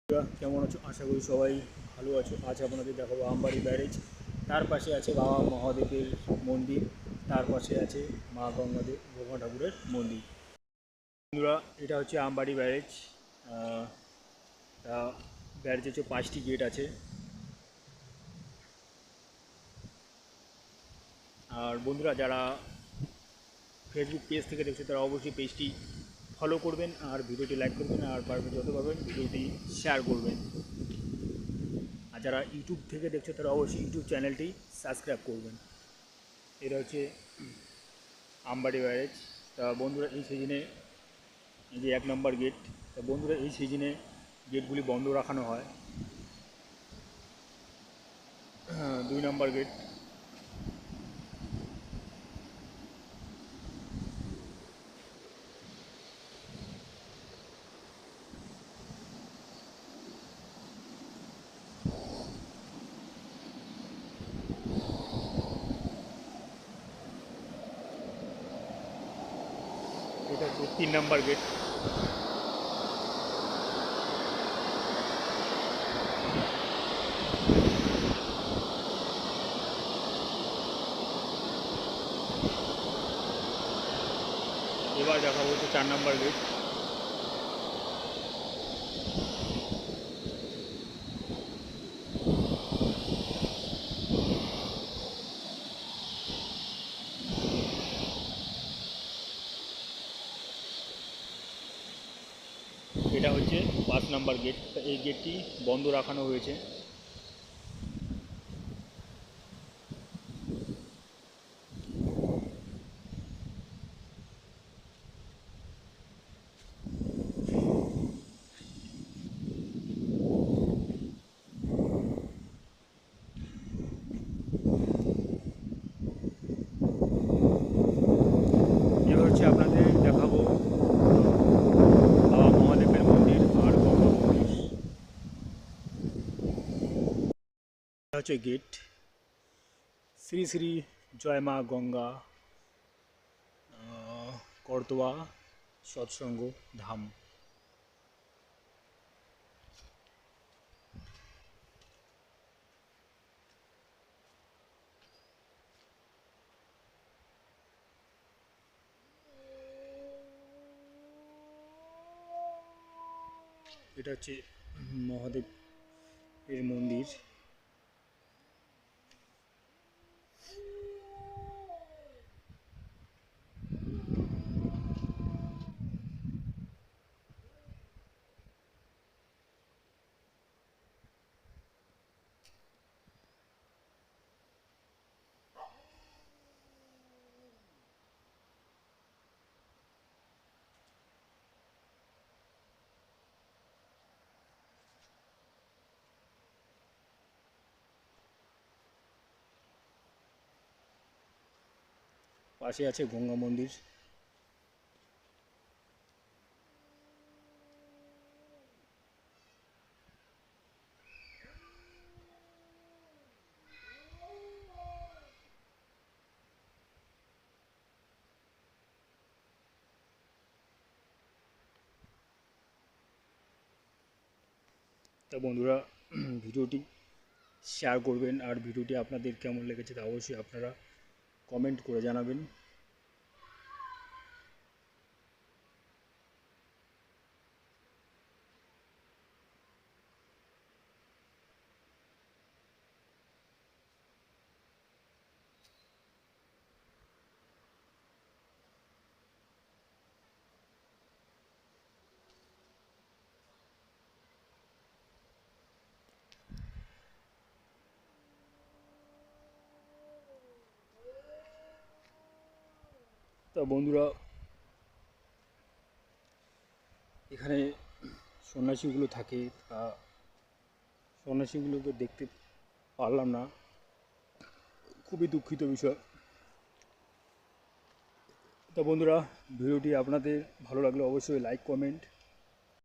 কেমন আছো? আশা করি সবাই ভালো আছো। আজ আপনাদের দেখাবো আমবাড়ি ব্যারেজ। তার পাশে আছে বাবা মহাদেবের মন্দির, তার পাশে আছে মা গঙ্গা ঠাকুরের মন্দির। বন্ধুরা, এটা হচ্ছে আমবাড়ি ব্যারেজ। তা ব্যারেজ হচ্ছে 5টি গেট আছে। আর বন্ধুরা, যারা ফেসবুক পেজ থেকে দেখছে তারা অবশ্যই পেজটি ফলো করবেন আর ভিডিওটি লাইক করবেন, আর পারবেন যত পারবেন ভিডিওটি শেয়ার করবেন। আর যারা ইউটিউব থেকে দেখছে তারা অবশ্যই ইউটিউব চ্যানেলটি সাবস্ক্রাইব করবেন। এটা হচ্ছে আমবাড়ি ব্যারেজ। তা বন্ধুরা, এই সিজনে এই যে 1 নম্বর গেট, তা বন্ধুরা এই সিজনে গেটগুলি বন্ধ রাখানো হয়। 2 নম্বর গেট, এটা হচ্ছে 3 নম্বর গেট। এবার দেখাবো হচ্ছে 4 নম্বর গেট। এটা হচ্ছে 5 নম্বর গেট। এই গেটটি বন্ধ রাখানো হয়েছে। এবার হচ্ছে আপনাদের দেখাবো বাবা মহাদেবের মন্দির আর গঙ্গা মন্দির। এটা হচ্ছে গেট। শ্রী শ্রী জয় মা গঙ্গা করতোয়া সৎসঙ্গ ধাম। এটা হচ্ছে মহাদেব এর মন্দির। পাশে আছে গঙ্গা মন্দির। তা বন্ধুরা, ভিডিওটি শেয়ার করবেন, আর ভিডিওটি আপনাদের কেমন লেগেছে তা অবশ্যই আপনারা কমেন্ট করে জানাবেন। তা বন্ধুরা, এখানে সন্ন্যাসীগুলো থাকে, তা সন্ন্যাসীগুলোকে দেখতে পারলাম না, খুবই দুঃখিত বিষয়। তা বন্ধুরা, ভিডিওটি আপনাদের ভালো লাগলে অবশ্যই লাইক কমেন্ট